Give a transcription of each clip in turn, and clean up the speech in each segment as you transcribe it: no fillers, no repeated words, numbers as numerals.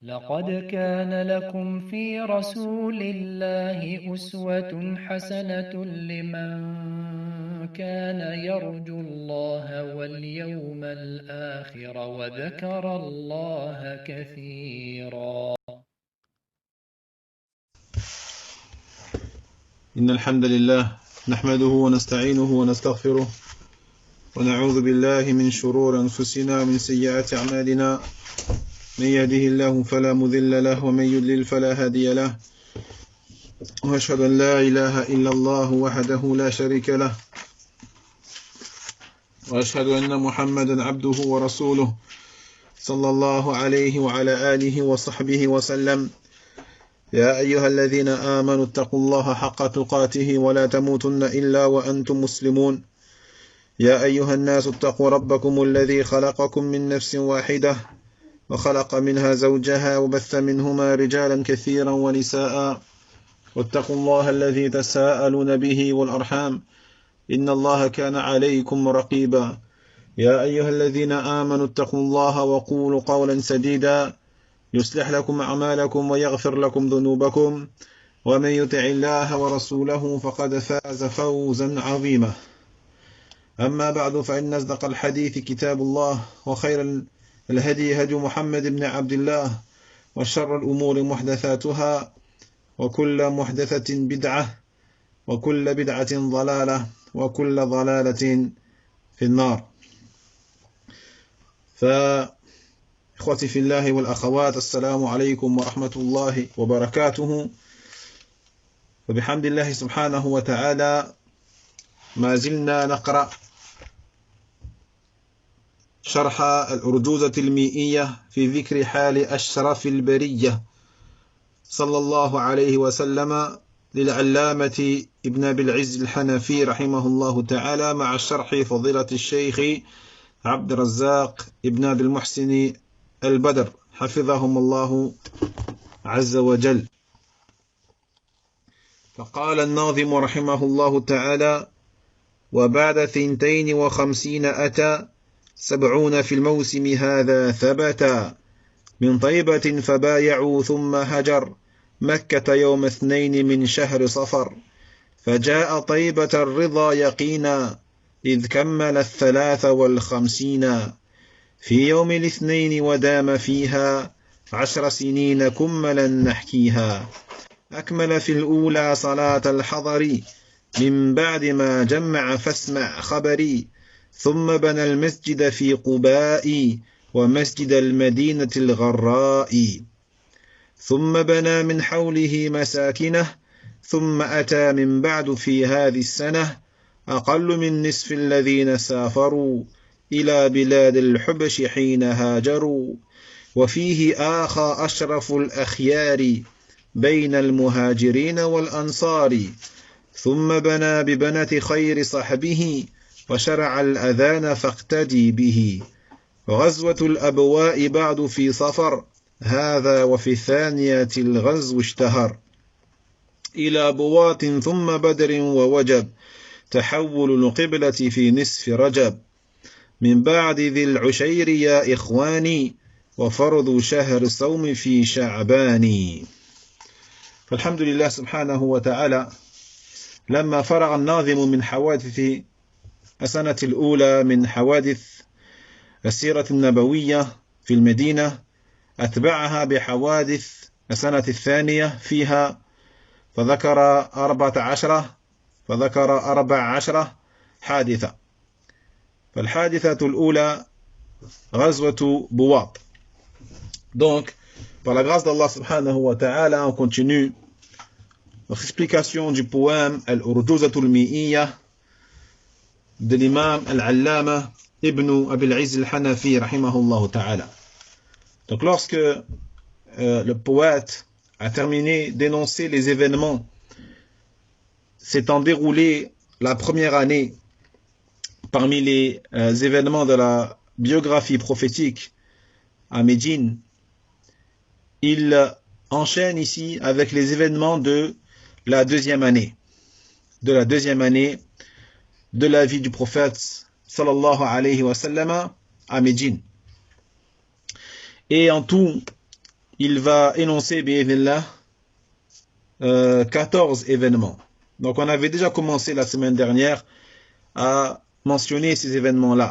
لقد كان لكم في رسول الله أسوة حسنة لمن كان يرجو الله واليوم الآخر وذكر الله كثيرا. إن الحمد لله نحمده ونستعينه ونستغفره ونعوذ بالله من شرور أنفسنا ومن سيئات أعمالنا، من يهده الله فلا مضل له ومن يضلل فلا هادي له، وأشهد أن لا إله إلا الله وحده لا شريك له، وأشهد أن محمدا عبده ورسوله صلى الله عليه وعلى آله وصحبه وسلم. يا أيها الذين آمنوا اتقوا الله حق تقاته ولا تموتن إلا وأنتم مسلمون. يا أيها الناس اتقوا ربكم الذي خلقكم من نفس واحدة وخلق منها زوجها وبث منهما رجالا كثيرا ونساء، واتقوا الله الذي تساءلون به والأرحام إن الله كان عليكم رقيبا. يا أيها الذين آمنوا اتقوا الله وقولوا قولا سديدا يصلح لكم أعمالكم ويغفر لكم ذنوبكم، ومن يطع الله ورسوله فقد فاز فوزا عظيما. أما بعد، فإن أصدق الحديث كتاب الله، وخير الهدي هدي محمد بن عبد الله، وشر الأمور محدثاتها، وكل محدثة بدعة، وكل بدعة ضلالة، وكل ضلالة في النار. إخوتي في الله والأخوات، السلام عليكم ورحمة الله وبركاته. وبحمد الله سبحانه وتعالى ما زلنا نقرأ شرح الأرجوزة المئية في ذكر حال أشرف البرية صلى الله عليه وسلم للعلامة ابن أبي العز الحنفي رحمه الله تعالى، مع شرح فضيلة الشيخ عبد الرزاق ابن أبي المحسن البدر حفظهم الله عز وجل. فقال الناظم رحمه الله تعالى: وبعد 52 أتى 70 في الموسم هذا ثبتا، من طيبة فبايعوا ثم هجر مكة يوم 2 من شهر صفر، فجاء طيبة الرضا يقينا إذ كمل 53 في يوم الاثنين، ودام فيها 10 سنين كملا نحكيها. أكمل في الأولى صلاة الحضر من بعد ما جمع فاسمع خبري، ثم بنى المسجد في قباء ومسجد المدينة الغراء، ثم بنى من حوله مساكنه، ثم أتى من بعد في هذه السنة أقل من نصف الذين سافروا إلى بلاد الحبش حين هاجروا، وفيه آخى أشرف الأخيار بين المهاجرين والأنصار، ثم بنى ببنة خير صحبه وشرع الأذان فاقتدي به، غزوة الأبواء بعد في صفر هذا، وفي ثانية الغزو اشتهر، إلى بواط ثم بدر ووجب تحول القبلة في نصف رجب، من بعد ذي العشير يا إخواني وفرض شهر الصوم في شعبان. فالحمد لله سبحانه وتعالى لما فرغ الناظم من حوادث السنة الأولى من حوادث السيرة النبوية في المدينة، أتبعها بحوادث السنة الثانية فيها، فذكر 14 حادثة. فالحادثة الأولى غزوة بواط. Donc, par la grâce d'Allah subhanahu wa ta'ala, on continue notre explication du poème Al-Urjuzatul Mi'iyya de l'imam Al-Allama Ibn Abil Izz Al-Hanafi rahimahullah ta'ala. Donc, lorsque le poète a terminé d'énoncer les événements s'étant déroulés la première année parmi les événements de la biographie prophétique à Médine, il enchaîne ici avec les événements de la deuxième année de la vie du prophète sallallahu alayhi wa sallam à Médine. Et en tout, il va énoncer, bi'idhnillah, 14 événements. Donc on avait déjà commencé la semaine dernière à mentionner ces événements-là.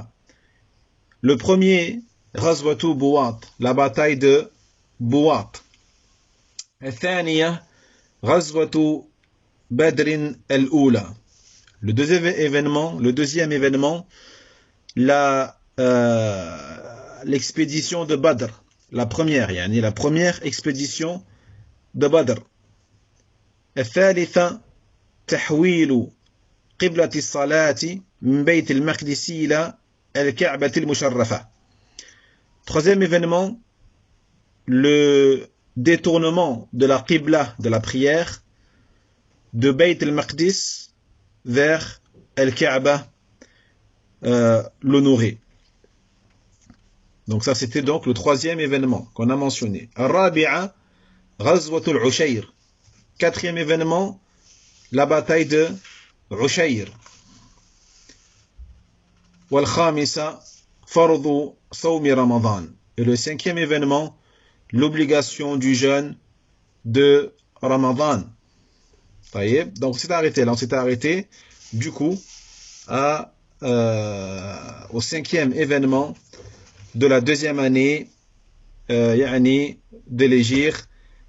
Le premier, Ghazwatu Buwat, la bataille de Buwat. الثانية غزوة بدر الأولى. Le deuxième événement, l'expédition de Badr, la première expédition de Badr. الثالثة تحويل قبلة الصلاة من بيت المقدس إلى الكعبة المشرفة. Troisième événement, le détournement de la qibla, de la prière, de Bayt al-Maqdis vers al-Kaaba, l'honoré. Donc ça c'était donc le troisième événement qu'on a mentionné. Al-Rabi'a, Ghazwatul Ushayr. Quatrième événement, la bataille de Ushayr. Wal-Khamisa, Fardu Sawmi Ramadan. Et le cinquième événement, l'obligation du jeûne de Ramadan. Donc on s'est arrêté du coup au cinquième événement de la deuxième année de l'hégire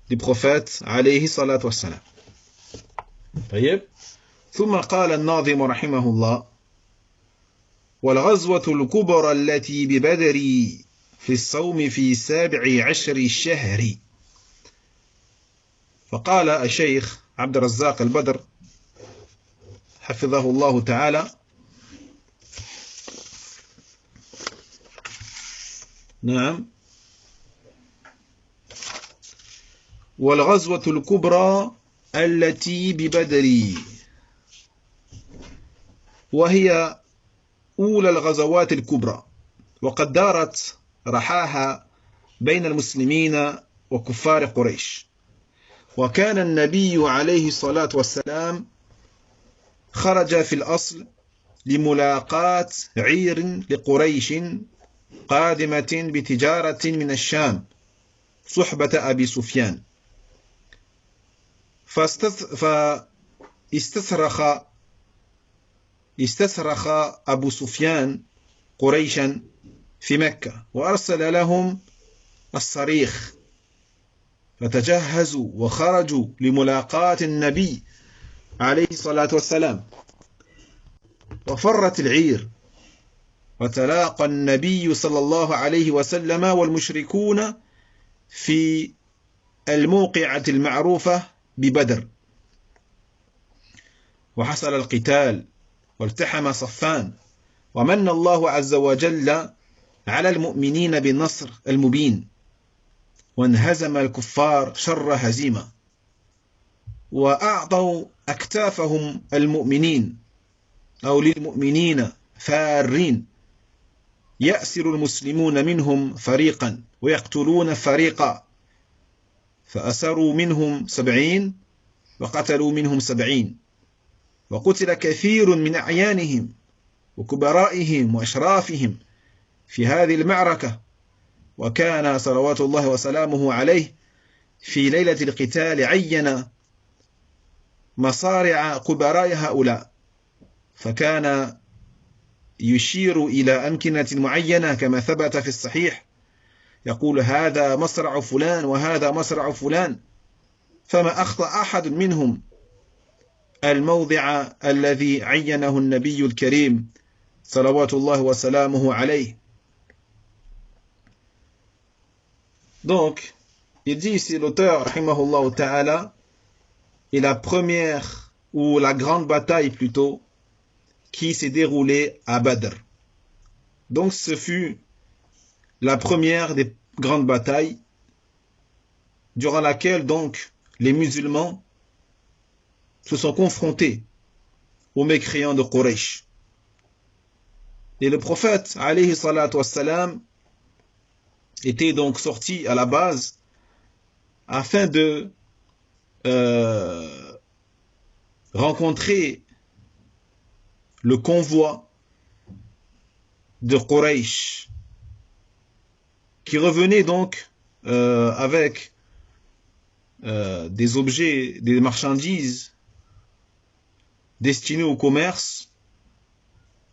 du prophète alayhi salatu wassalam. ثم قال الناظم رحمه الله والغزوة الكبرى التي ببدر في الصوم في 17 الشهر. فقال الشيخ عبد الرزاق البدر حفظه الله تعالى نعم والغزوة الكبرى التي ببدر وهي أولى الغزوات الكبرى وقد دارت رحاها بين المسلمين وكفار قريش. وكان النبي عليه الصلاة والسلام خرج في الأصل لملاقاة عير لقريش قادمة بتجارة من الشام صحبة أبي سفيان. فاستصرخ أبو سفيان قريشا في مكة وأرسل لهم الصريخ فتجهزوا وخرجوا لملاقاة النبي عليه الصلاة والسلام. وفرت العير وتلاقى النبي صلى الله عليه وسلم والمشركون في الموقعة المعروفة ببدر وحصل القتال والتحم صفان ومن الله عز وجل على المؤمنين بالنصر المبين وانهزم الكفار شر هزيمة وأعطوا أكتافهم المؤمنين أو للمؤمنين فارين يأسر المسلمون منهم فريقا ويقتلون فريقا فأسروا منهم 70 وقتلوا منهم 70 وقتل كثير من أعيانهم وكبرائهم وأشرافهم في هذه المعركة. وكان صلوات الله وسلامه عليه في ليلة القتال عين مصارع كبراء هؤلاء فكان يشير إلى أمكنة معينة كما ثبت في الصحيح يقول هذا مصرع فلان وهذا مصرع فلان فما أخطأ أحد منهم الموضع الذي عينه النبي الكريم صلوات الله وسلامه عليه. Donc, il dit ici l'auteur, rahimahullah ta'ala, est la première ou la grande bataille plutôt qui s'est déroulée à Badr. Donc, ce fut la première des grandes batailles durant laquelle donc les musulmans se sont confrontés aux mécréants de Quraysh. Et le prophète, alayhi salatu wassalam, était donc sorti à la base afin de rencontrer le convoi de Quraysh qui revenait donc avec des objets, des marchandises destinées au commerce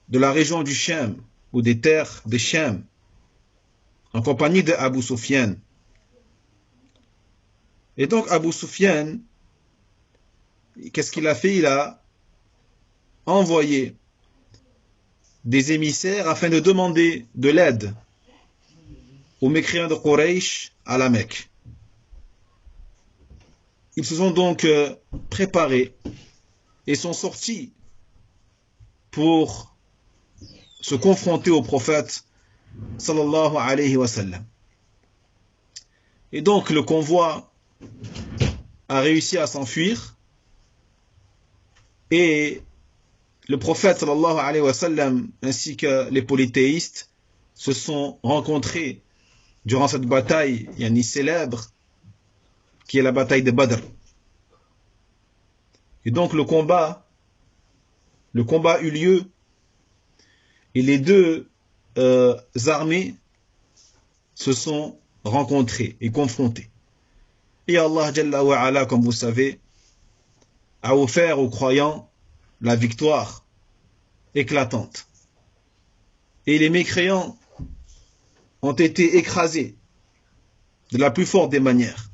de la région du Sham ou des terres des Sham en compagnie de Abu Sufyan. Et donc Abu Sufyan, qu'est-ce qu'il a fait? Il a envoyé des émissaires afin de demander de l'aide aux mécréants de Quraysh à la Mecque. Ils se sont donc préparés et sont sortis pour se confronter au prophète sallallahu alayhi wa sallam. Et donc le convoi a réussi à s'enfuir et le prophète sallallahu alayhi wa sallam ainsi que les polythéistes se sont rencontrés durant cette bataille célèbre qui est la bataille de Badr. Et donc le combat eut lieu et les deux armées se sont rencontrées et confrontées. Et Allah Jalla wa Ala, comme vous savez, a offert aux croyants la victoire éclatante. Et les mécréants ont été écrasés de la plus forte des manières.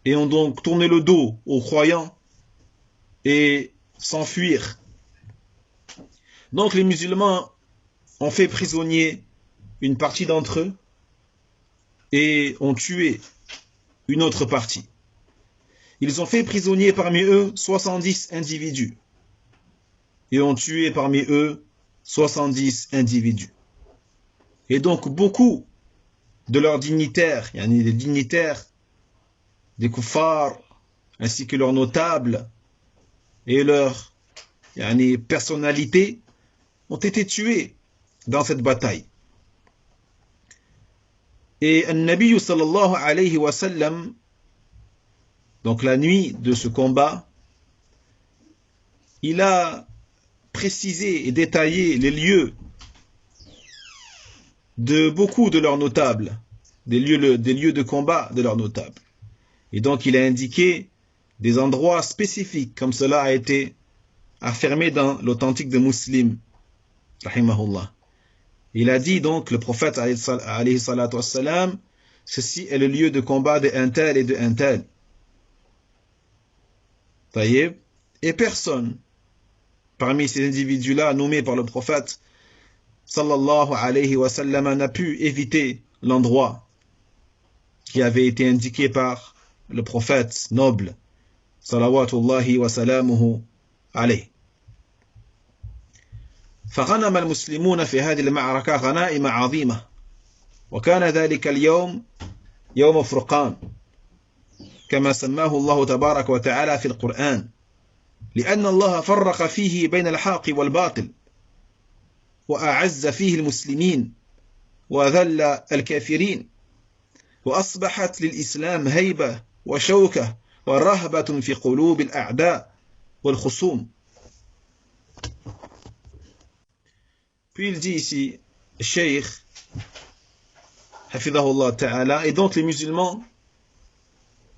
Et ont donc tourné le dos aux croyants et s'enfuir. Donc les musulmans ont fait prisonnier une partie d'entre eux et ont tué une autre partie. Ils ont fait prisonnier parmi eux 70 individus et ont tué parmi eux 70 individus. Et donc beaucoup de leurs dignitaires, des dignitaires, des kuffars, ainsi que leurs notables et leurs personnalités ont été tués dans cette bataille. Et An-Nabi sallallahu alayhi wa sallam, donc la nuit de ce combat, il a précisé et détaillé les lieux de beaucoup de leurs notables, des lieux de combat de leurs notables. Et donc il a indiqué des endroits spécifiques, comme cela a été affirmé dans l'authentique de Muslim, rahimahullah. Il a dit donc, le prophète alayhi salatu wassalam, ceci est le lieu de combat de un tel et de un tel. Et personne parmi ces individus-là nommés par le prophète sallallahu alayhi wa sallam n'a pu éviter l'endroit qui avait été indiqué par le prophète noble salawatullahi wa salamuhu alayhi. فغنم المسلمون في هذه المعركة غنائم عظيمة وكان ذلك اليوم يوم فرقان كما سماه الله تبارك وتعالى في القرآن لأن الله فرق فيه بين الحق والباطل وأعز فيه المسلمين وذل الكافرين وأصبحت للإسلام هيبة وشوكة ورهبة في قلوب الأعداء والخصوم. Puis il dit ici, Cheikh, hafidhahullah ta'ala, et donc les musulmans,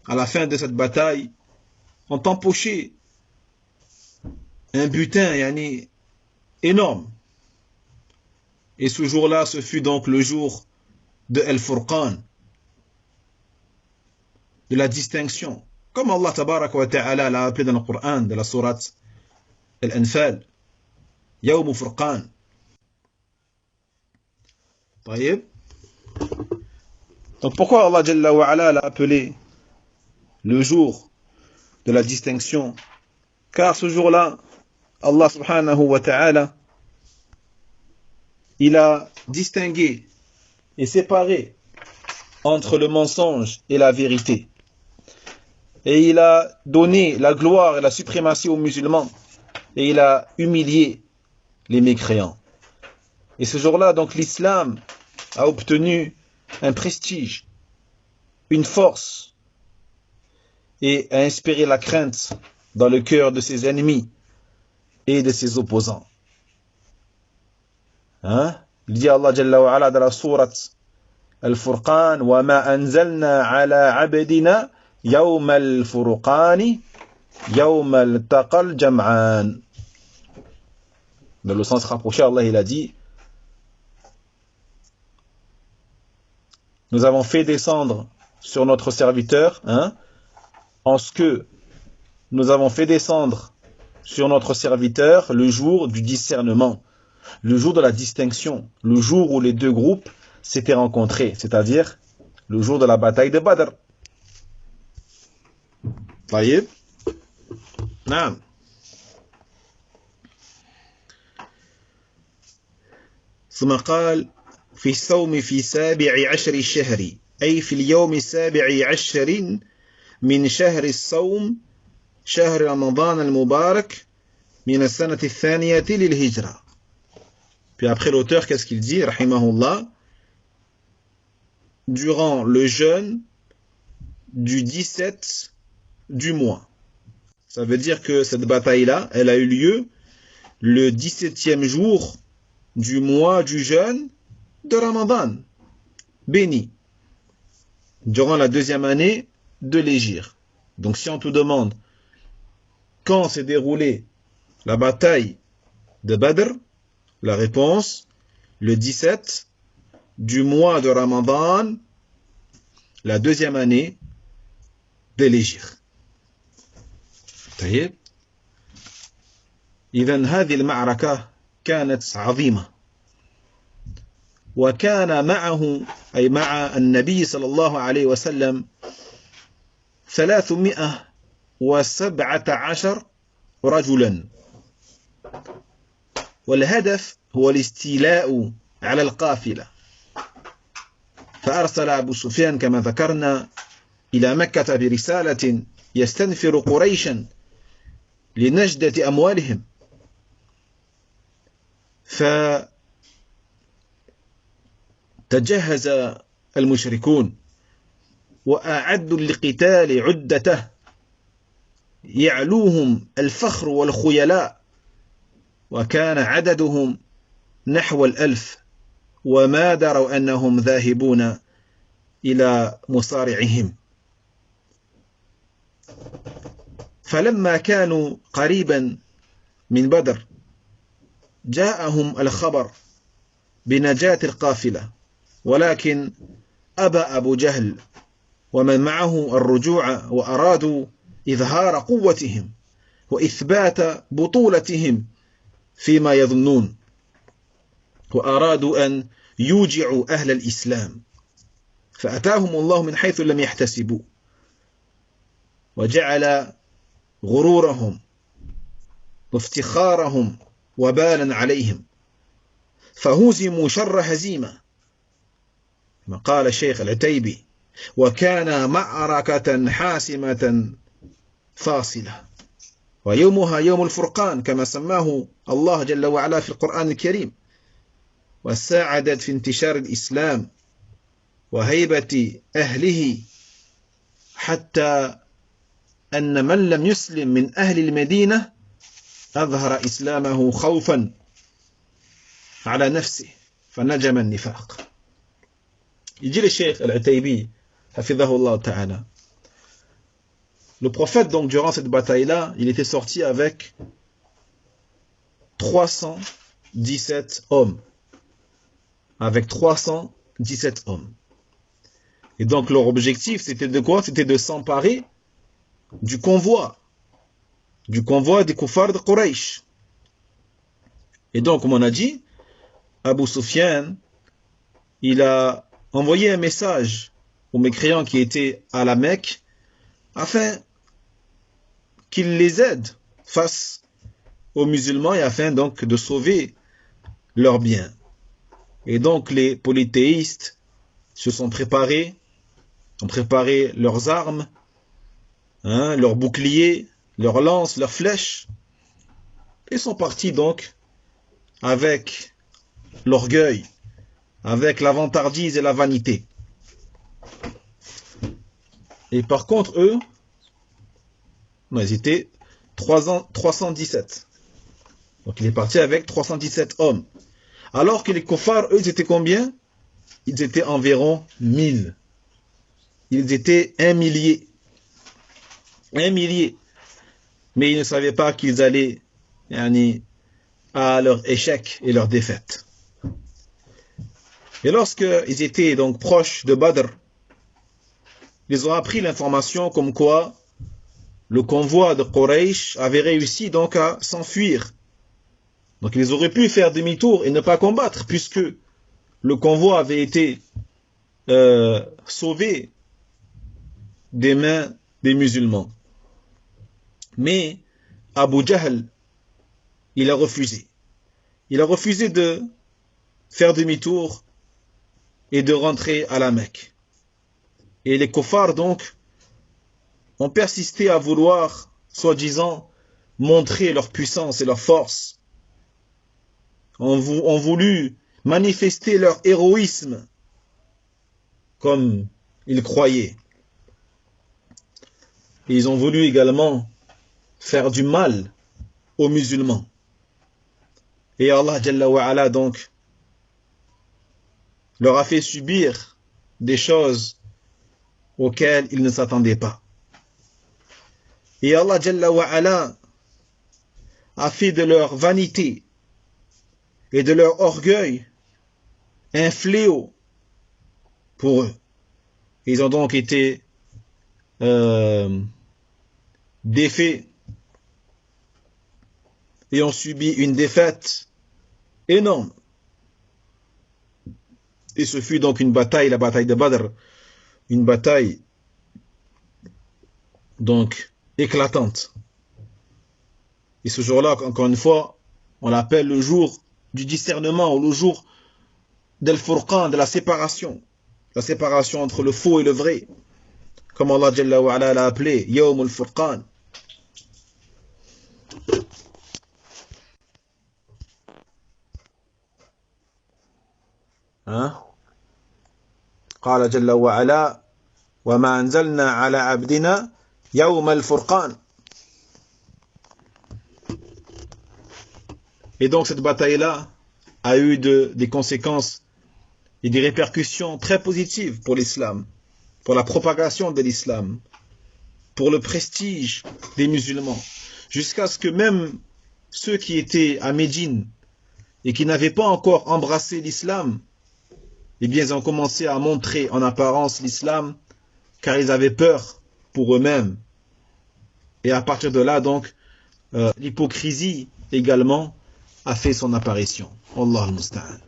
à la fin de cette bataille, ont empoché un butin énorme. Et ce jour-là, ce fut donc le jour de Al-Furqan, de la distinction. Comme Allah tabaraka wa ta'ala l'a appelé dans le Coran, de la sourate Al-Anfal, Yawm Furqan. Donc pourquoi Allah Jalla wa Ala l'a appelé le jour de la distinction? Car ce jour-là, Allah subhanahu wa ta'ala, il a distingué et séparé entre le mensonge et la vérité. Et il a donné la gloire et la suprématie aux musulmans. Et il a humilié les mécréants. Et ce jour-là, donc, l'islam a obtenu un prestige, une force, et a inspiré la crainte dans le cœur de ses ennemis et de ses opposants. Il dit Allah Jalla wa Ala dans la sourate الفرقان وما أنزلنا على عبدنا يوم الفرقان يوم التقى الجمعان. Dans le sens rapproché, Allah il a dit: nous avons fait descendre sur notre serviteur, en ce que nous avons fait descendre sur notre serviteur le jour du discernement, le jour de la distinction, le jour où les deux groupes s'étaient rencontrés, c'est-à-dire le jour de la bataille de Badr. طيب نعم. ثم قال: في الصوم في 17 الشهر، أي في اليوم 17 من شهر الصوم شهر رمضان المبارك من السنة الثانية للهجرة. Puis après l'auteur, qu'est-ce qu'il dit, rahimahullah? Durant le jeûne du 17 du mois. Ça veut dire que cette bataille-là, elle a eu lieu le 17e jour du mois du jeûne de Ramadan, béni, durant la 2e année de l'Hégire. Donc si on te demande quand s'est déroulée la bataille de Badr, la réponse, le 17 du mois de Ramadan, la 2e année de l'Hégire. طيب إذن هذه المعركة كانت عظيمة، وكان معه أي مع النبي صلى الله عليه وسلم 317 رجلا، والهدف هو الاستيلاء على القافلة. فأرسل أبو سفيان كما ذكرنا إلى مكة برسالة يستنفر قريشا لنجدة أموالهم، فتجهز المشركون وأعدوا للقتال عدته يعلوهم الفخر والخيلاء، وكان عددهم نحو 1000، وما دروا أنهم ذاهبون إلى مصارعهم. فلما كانوا قريبا من بدر جاءهم الخبر بنجاة القافلة، ولكن أبى أبو جهل ومن معه الرجوع، وأرادوا إظهار قوتهم وإثبات بطولتهم فيما يظنون، وأرادوا أن يوجعوا أهل الإسلام، فأتاهم الله من حيث لم يحتسبوا، وجعل غرورهم وافتخارهم وبالا عليهم، فهزموا شر هزيمة، ما قال الشيخ العتيبي: وكان معركة حاسمة فاصلة، ويومها يوم الفرقان كما سماه الله جل وعلا في القرآن الكريم، وساعدت في انتشار الإسلام وهيبة أهله، حتى أن من لم يسلم من أهل المدينة أظهر إسلامه خوفا على نفسه فنجم النفاق. يجي الشيخ العتيبي حفظه الله تعالى: le prophète, donc, durant cette bataille-là, il était sorti avec 317 hommes. Avec 317 hommes. Et donc, leur objectif, c'était de quoi? C'était de s'emparer du convoi des kuffars de Quraysh. Et donc, comme on a dit, Abu Sufyan, il a envoyé un message aux mécréants qui étaient à la Mecque afin qu'ils les aident face aux musulmans et afin donc de sauver leurs biens. Et donc les polythéistes se sont préparés, ont préparé leurs armes, leurs boucliers, leurs lances, leurs flèches, et sont partis donc avec l'orgueil, avec la vantardise et la vanité. Et par contre, eux, ils étaient 317. Donc il est parti avec 317 hommes. Alors que les kuffars, eux, étaient combien? ils étaient environ 1000. Ils étaient 1 millier. 1 millier. Mais ils ne savaient pas qu'ils allaient à leur échec et leur défaite. Et lorsqu'ils étaient donc proches de Badr, ils ont appris l'information comme quoi le convoi de Quraysh avait réussi donc à s'enfuir. Donc ils auraient pu faire demi-tour et ne pas combattre, puisque le convoi avait été sauvé des mains des musulmans. Mais Abu Jahl, il a refusé. Il a refusé de faire demi-tour et de rentrer à la Mecque. Et les kuffars donc ont persisté à vouloir, soi-disant, montrer leur puissance et leur force. Ont voulu manifester leur héroïsme comme ils croyaient. Et ils ont voulu également faire du mal aux musulmans. Et Allah Jalla wa Ala donc leur a fait subir des choses auxquelles ils ne s'attendaient pas. Et Allah Jalla wa Ala a fait de leur vanité et de leur orgueil un fléau pour eux. Ils ont donc été défaits et ont subi une défaite énorme. Et ce fut donc une bataille, la bataille de Badr, une bataille donc éclatante. Et ce jour-là, encore une fois, on l'appelle le jour du discernement, ou le jour d'Al-Furqan, de la séparation entre le faux et le vrai, comme Allah Jalla wa Ala l'a appelé, Yawm al-Furqan. قال جل وعلا وما أنزلنا على عبدنا يوم الفرقان. Et donc cette bataille-là a eu des conséquences et des répercussions très positives pour l'islam, pour la propagation de l'islam, pour le prestige des musulmans, jusqu'à ce que même ceux qui étaient à Médine et qui n'avaient pas encore embrassé l'islam, eh bien ils ont commencé à montrer en apparence l'islam, car ils avaient peur pour eux-mêmes. Et à partir de là, donc, l'hypocrisie également a fait son apparition. Allah al-Musta'an.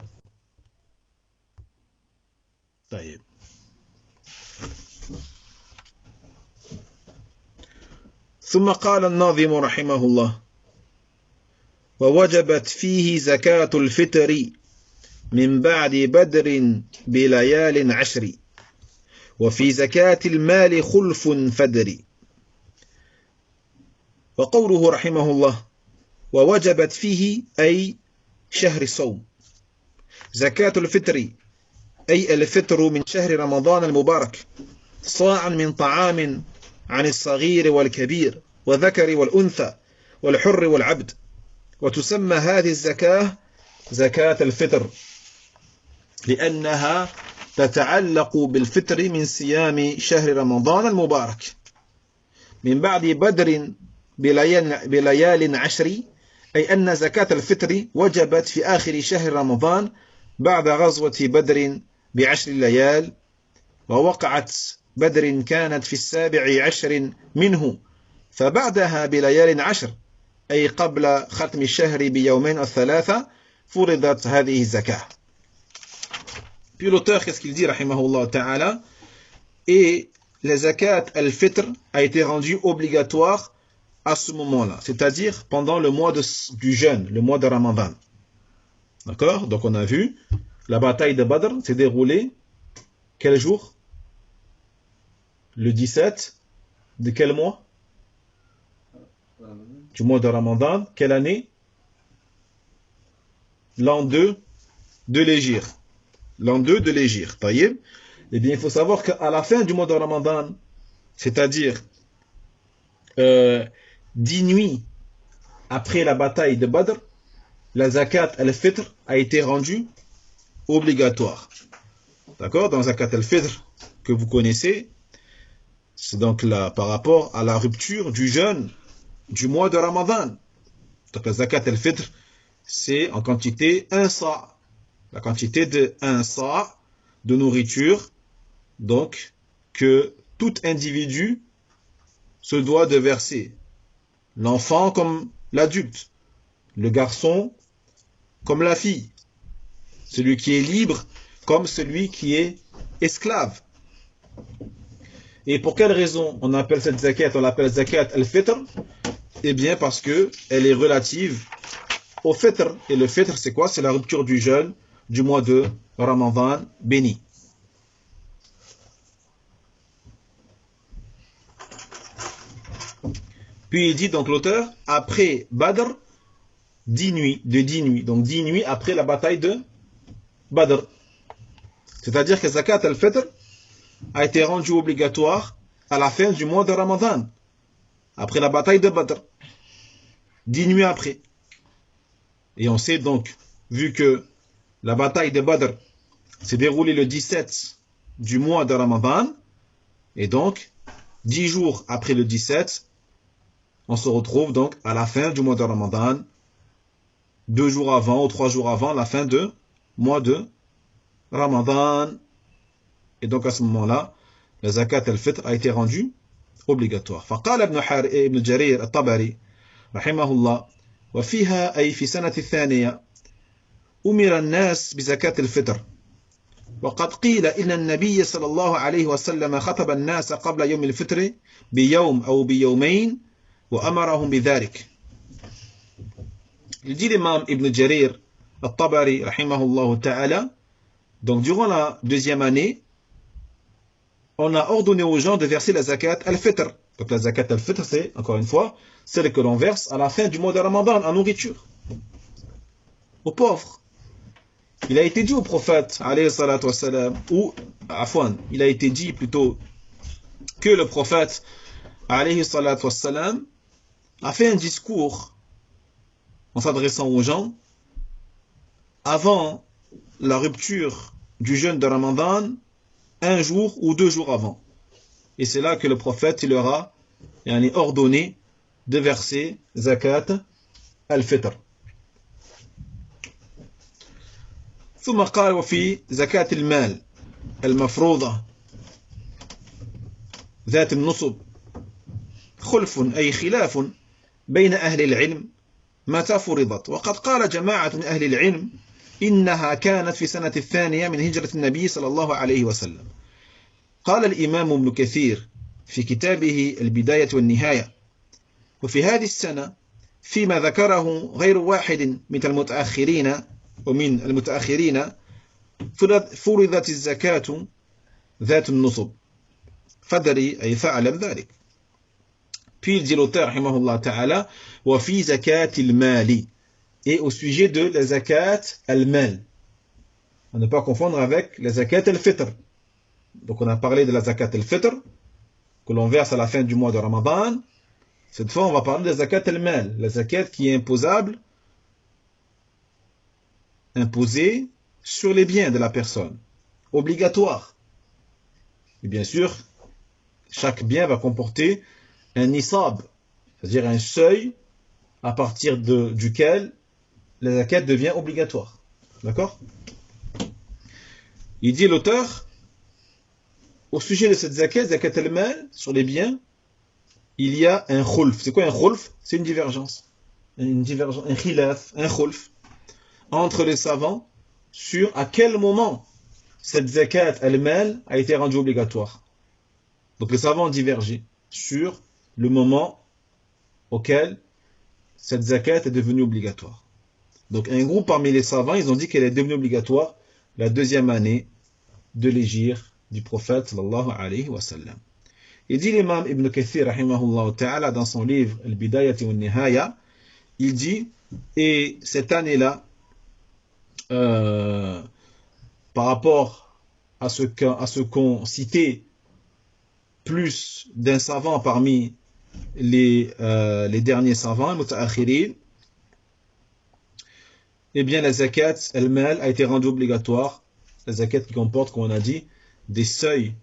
طيب. ثم قال الناظم رحمه الله ووجبت فيه زكاة الفطر من بعد بدر بليال 10 وفي زكاة المال خلف فدر. وقوله رحمه الله ووجبت فيه أي شهر الصوم. زكاة الفطر أي الفطر من شهر رمضان المبارك صاعا من طعام عن الصغير والكبير والذكر والأنثى والحر والعبد. وتسمى هذه الزكاة زكاة الفطر لأنها تتعلق بالفطر من صيام شهر رمضان المبارك من بعد بدر بليال 10 أي أن زكاة الفطر وجبت في آخر شهر رمضان بعد غزوة بدر ب10 ليال. ووقعت بدر كانت في 17 منه فبعدها بليال 10 أي قبل ختم الشهر بيومين أو 3 فرضت هذه الزكاة. Puis l'auteur, qu'est-ce qu'il dit, rahimahullah ta'ala, et la zakat al-fitr a été rendue obligatoire à ce moment-là, c'est-à-dire pendant le mois du jeûne, le mois de Ramadan. D'accord? Donc on a vu, la bataille de Badr s'est déroulée quel jour? Le 17 de quel mois? Du mois de Ramadan. Quelle année? L'an 2 de l'Hégire. L'an 2 de l'Hégire. Taïeb. Eh bien, il faut savoir qu'à la fin du mois de Ramadan, c'est-à-dire 10 nuits après la bataille de Badr, la zakat al-fitr a été rendue obligatoire. D'accord? Dans zakat al-fitr que vous connaissez, c'est donc là par rapport à la rupture du jeûne du mois de Ramadan. Donc la zakat al-fitr, c'est en quantité un sa'. La quantité de un sa' de nourriture, donc, que tout individu se doit de verser. L'enfant comme l'adulte, le garçon comme la fille, celui qui est libre comme celui qui est esclave. Et pour quelle raison on appelle cette zakat, on l'appelle zakat al-fitr? Eh bien parce que elle est relative au fitr. Et le fitr, c'est quoi? C'est la rupture du jeûne du mois de Ramadan béni. Puis il dit donc l'auteur, après Badr, 10 nuits, donc 10 nuits après la bataille de Badr. C'est-à-dire que zakat al-fitr a été rendue obligatoire à la fin du mois de Ramadan, après la bataille de Badr, 10 nuits après. Et on sait donc, vu que la bataille de Badr s'est déroulée le 17 du mois de Ramadan, et donc 10 jours après le 17, on se retrouve donc à la fin du mois de Ramadan, 2 jours avant ou 3 jours avant la fin du mois de Ramadan. Et donc à ce moment-là, la zakat al-fitr a été rendue obligatoire. فقال ابن جرير الطبري رحمه الله وفيها أي في سنة الثانية أمر الناس بزكاة الفطر وقد قيل إن النبي صلى الله عليه وسلم خطب الناس قبل يوم الفطر بيوم أو بيومين وأمرهم بذلك. Il dit l'imam Ibn Jarir al-Tabari rahimahullah ta'ala, donc durant la deuxième année, on a ordonné aux gens de verser la zakat al-fitr. Donc la zakat al-fitr, c'est, encore une fois, celle que l'on verse à la fin du mois de Ramadan en nourriture, aux pauvres. Il a été dit au prophète, alayhi salatu wassalam, ou, afwan, il a été dit plutôt que le prophète, alayhi salatu wassalam, a fait un discours en s'adressant aux gens avant la rupture du jeûne de Ramadan, un jour ou 2 jours avant. Et c'est là que le prophète il leur a ordonné de verser zakat al-fitr. ثم قال وفي زكاة المال المفروضة ذات النصب خلف أي خلاف بين أهل العلم متى فرضت وقد قال جماعة من أهل العلم إنها كانت في سنة الثانية من هجرة النبي صلى الله عليه وسلم. قال الإمام ابن كثير في كتابه البداية والنهاية وفي هذه السنة فيما ذكره غير واحد من المتأخرين فرضت الزكاة ذات النصب فدري أي فعلم ذلك. Puis il dit l'auteur, rahimahullah ta'ala, wa fi zakat al-mali, et au sujet de la zakat al-mal. À ne pas confondre avec la zakat al-fitr. Donc on a parlé de la zakat al-fitr, que l'on verse à la fin du mois de Ramadan. Cette fois, on va parler de la zakat al-mal, la zakat qui est imposée sur les biens de la personne, obligatoire. Et bien sûr, chaque bien va comporter un nisab, c'est-à-dire un seuil à partir duquel la zakat devient obligatoire. D'accord? Il dit l'auteur, au sujet de cette zakat al-mal, sur les biens, il y a un khulf. C'est quoi un khulf? C'est une divergence. Un khilaf, un khulf, entre les savants, sur à quel moment cette zakat al-mal a été rendue obligatoire. Donc les savants ont divergé sur le moment auquel cette zakat est devenue obligatoire. Donc un groupe parmi les savants, ils ont dit qu'elle est devenue obligatoire la deuxième année de l'hégire du prophète sallallahu alayhi wa sallam. Il dit l'imam Ibn Kathir rahimahullah ta'ala dans son livre Al-Bidayah wa Nihaya, il dit, et cette année-là, par rapport à ce qu'ont cité plus d'un savant parmi les derniers savants, muta'akhirin, eh bien la zakat, al-mal, a été rendue obligatoire la zakat qui comporte, comme on a dit, des seuils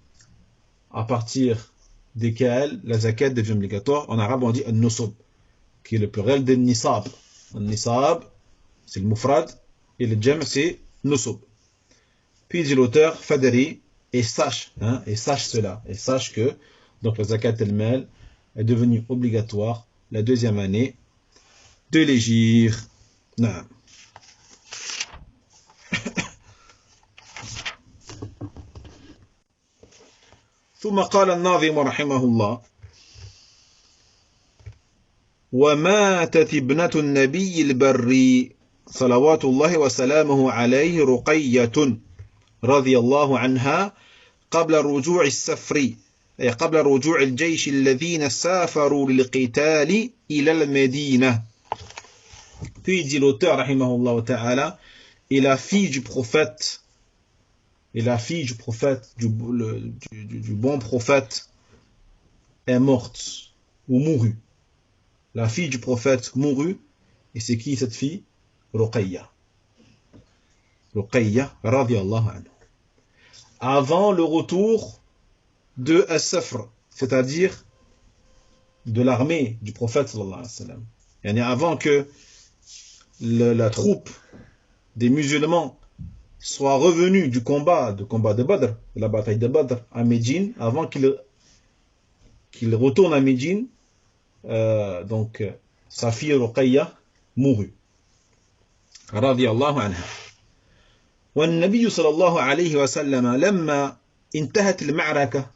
à partir desquels la zakat devient obligatoire. En arabe, on dit al-nusub, qui est le pluriel de nisab. Al-nisab, c'est le mufrad, et le jam, c'est nusub. Puis dit l'auteur, fadari, et sache cela, et sache que donc la zakat al-mal est devenue obligatoire la deuxième année de l'hégire. Non. ثم قال الناظم رحمه الله وماتت ابنة النبي البري صلوات الله وسلامه عليه رقية رضي الله عنها قبل رجوع السفر أي قبل رجوع الجيش الذين سافروا للقتال إلى المدينة. Puis dit l'auteur rahimahullah ta'ala, et la fille du prophète, du bon prophète est morte ou mourut. La fille du prophète mourut, et c'est qui cette fille? Ruqayya. Ruqayya radiyallahu anhu. Avant le retour de As-Safr, c'est-à-dire de l'armée du prophète sallallahu alayhi wa sallam. Yani avant que la troupe des musulmans soit revenue du combat de Badr, de la bataille de Badr à Médine, avant qu'il retourne à Médine, donc sa fille Ruqayya mourut. Radiyallahu anha. والنبي صلى الله عليه وسلم لما انتهت المعركة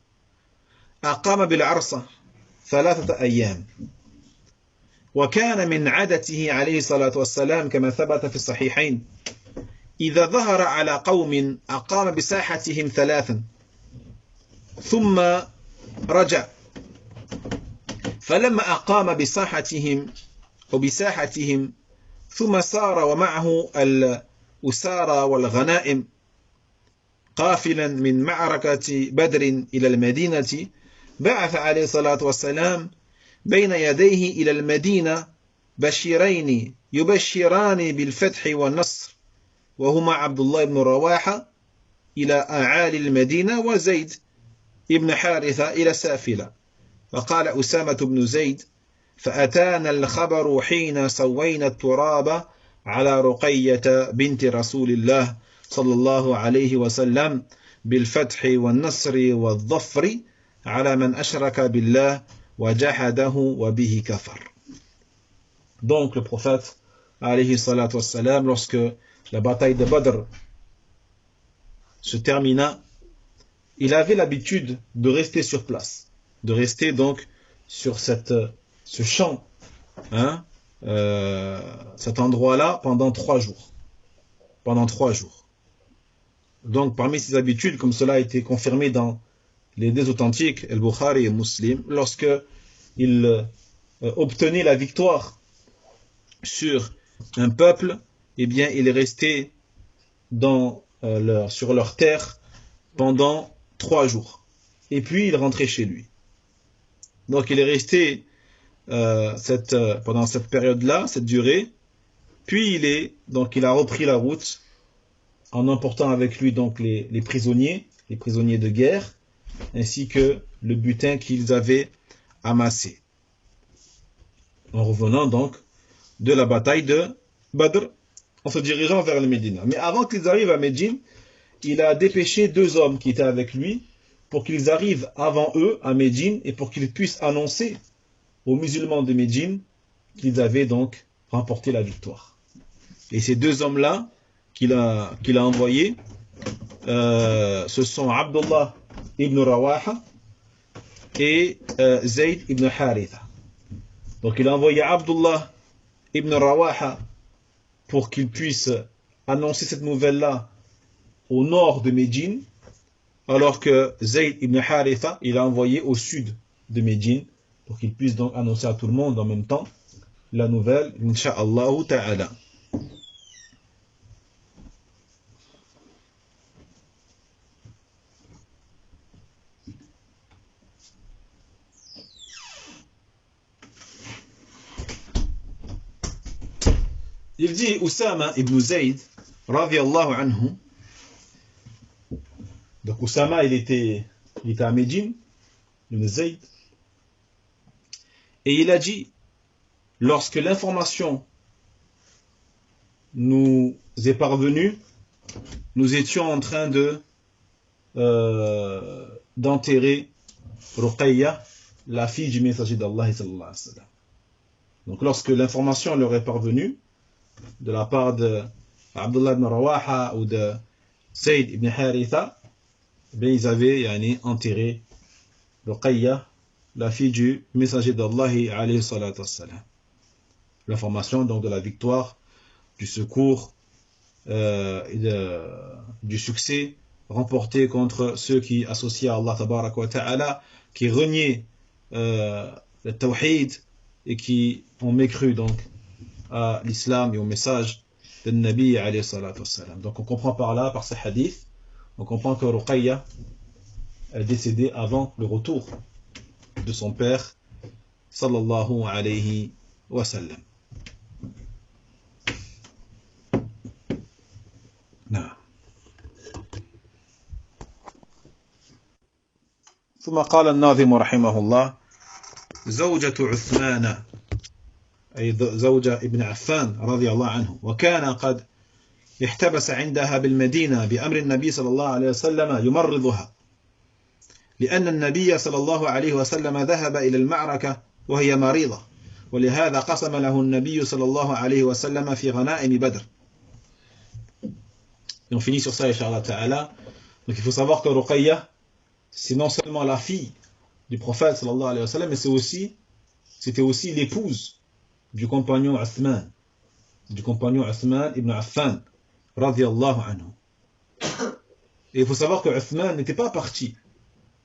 أقام بالعرصة 3 أيام وكان من عادته عليه الصلاة والسلام كما ثبت في الصحيحين إذا ظهر على قوم أقام بساحتهم 3 ثم رجع فلما أقام بساحتهم ثم سار ومعه الأسارى والغنائم قافلا من معركة بدر إلى المدينة بعث عليه الصلاة والسلام بين يديه إلى المدينة بشيرين يبشران بالفتح والنصر وهما عبد الله بن رواحة إلى أعالي المدينة وزيد بن حارثة إلى سافلة. فقال أسامة بن زيد فأتانا الخبر حين سوينا التراب على رقية بنت رسول الله صلى الله عليه وسلم بالفتح والنصر والظفر على من أشرك بالله وجحده وبه كفر. Donc le prophète alayhi salatu wassalam, lorsque la bataille de Badr se termina, il avait l'habitude de rester sur place, de rester donc sur ce champ, cet endroit-là pendant 3 jours. Pendant 3 jours. Donc parmi ses habitudes, comme cela a été confirmé dans les 2 authentiques, Al-Bukhari et Muslim, lorsque il obtenait la victoire sur un peuple, eh bien il est resté sur leur terre pendant 3 jours. Et puis il rentrait chez lui. Donc il est resté pendant cette période-là, cette durée, puis il a repris la route en emportant avec lui donc les prisonniers de guerre, ainsi que le butin qu'ils avaient amassé. En revenant donc de la bataille de Badr, en se dirigeant vers le Médina. Mais avant qu'ils arrivent à Médine, il a dépêché 2 hommes qui étaient avec lui pour qu'ils arrivent avant eux à Médine et pour qu'ils puissent annoncer aux musulmans de Médine qu'ils avaient donc remporté la victoire. Et ces 2 hommes-là qu'il a envoyés, ce sont Abdullah ibn Rawaha et Zayd ibn Haritha. Donc il a envoyé Abdullah ibn Rawaha pour qu'il puisse annoncer cette nouvelle-là au nord de Médine, alors que Zayd ibn Haritha, il a envoyé au sud de Médine, pour qu'il puisse donc annoncer à tout le monde en même temps la nouvelle, Inch'Allah ta'ala. Il dit Usama ibn Zayd, radiyallahu anhu, Donc Oussama, il était à Médine, Ibn Zayd, et il a dit, lorsque l'information nous est parvenue, nous étions en train d'enterrer Ruqayya, la fille du messager d'Allah sallallahu alayhi wa sallam. Donc lorsque l'information leur est parvenue de la part de Abdullah ibn Rawaha ou de Saïd ibn Haritha, ils avaient enterré Ruqayya, la fille du messager d'Allah alayhi salatu wassalam. L'information donc de la victoire, du secours du succès remporté contre ceux qui associaient à Allah tabaraka wa ta'ala, qui reniaient le tawhid et qui ont mécru donc à l'islam et au message de Nabi alayhi salatu wassalam. Donc on comprend par là, par ces hadiths, on comprend que Ruqayya est décédée avant le retour de son père sallallahu alayhi wa sallam. ثم قال الناظم رحمه الله زوجة عثمان أي زوجة ابن عفان رضي الله عنه وكان قد احتبس عندها بالمدينة بأمر النبي صلى الله عليه وسلم يمرضها لأن النبي صلى الله عليه وسلم ذهب إلى المعركة وهي مريضة ولهذا قسم له النبي صلى الله عليه وسلم في غنائم بدر. Et on finit sur ça, Inch'Allah Ta'ala. Donc il faut savoir que Ruqayya, c'est non seulement la fille du prophète sallallahu alayhi wa sallam, mais c'était aussi l'épouse du compagnon Uthman ibn Affan radiyallahu anhu. Et il faut savoir que Uthman n'était pas parti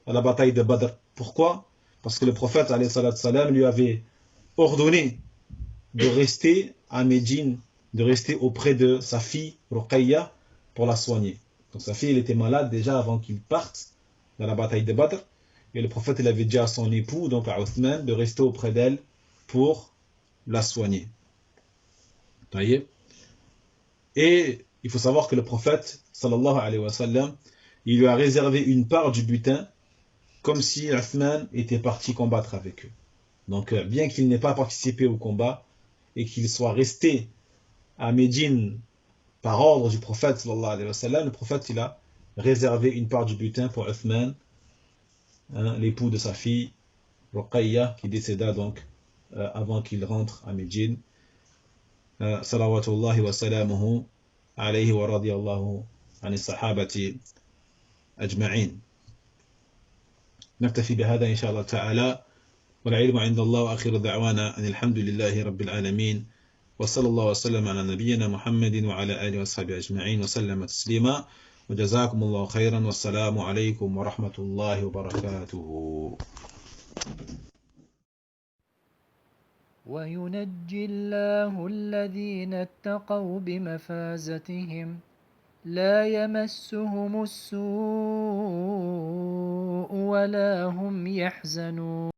à la bataille de Badr. Pourquoi? Parce que le prophète alayhi salam lui avait ordonné de rester à Médine, de rester auprès de sa fille Ruqayya pour la soigner. Donc sa fille, elle était malade déjà avant qu'il parte dans la bataille de Badr, et le prophète il avait dit à son époux, donc à Uthman, de rester auprès d'elle pour la soigner. Et il faut savoir que le prophète sallallahu alayhi wa sallam, il lui a réservé une part du butin comme si Uthman était parti combattre avec eux. Donc bien qu'il n'ait pas participé au combat et qu'il soit resté à Médine par ordre du prophète sallallahu alayhi wa sallam, le prophète il a réservé une part du butin pour Uthman, l'époux de sa fille Ruqayya, qui décéda donc avant qu'il rentre à Médine. Salawatullahi wa salamuhu alayhi wa radiyallahu ani sahabati ajma'in. نكتفي بهذا إن شاء الله تعالى والعلم عند الله وآخر دعوانا أن الحمد لله رب العالمين وصلى الله وسلم على نبينا محمد وعلى آله وصحبه أجمعين وسلم تسليما وجزاكم الله خيرا والسلام عليكم ورحمة الله وبركاته. وينجي الله الذين اتقوا بمفازتهم لا يمسهم السوء ولا هم يحزنون.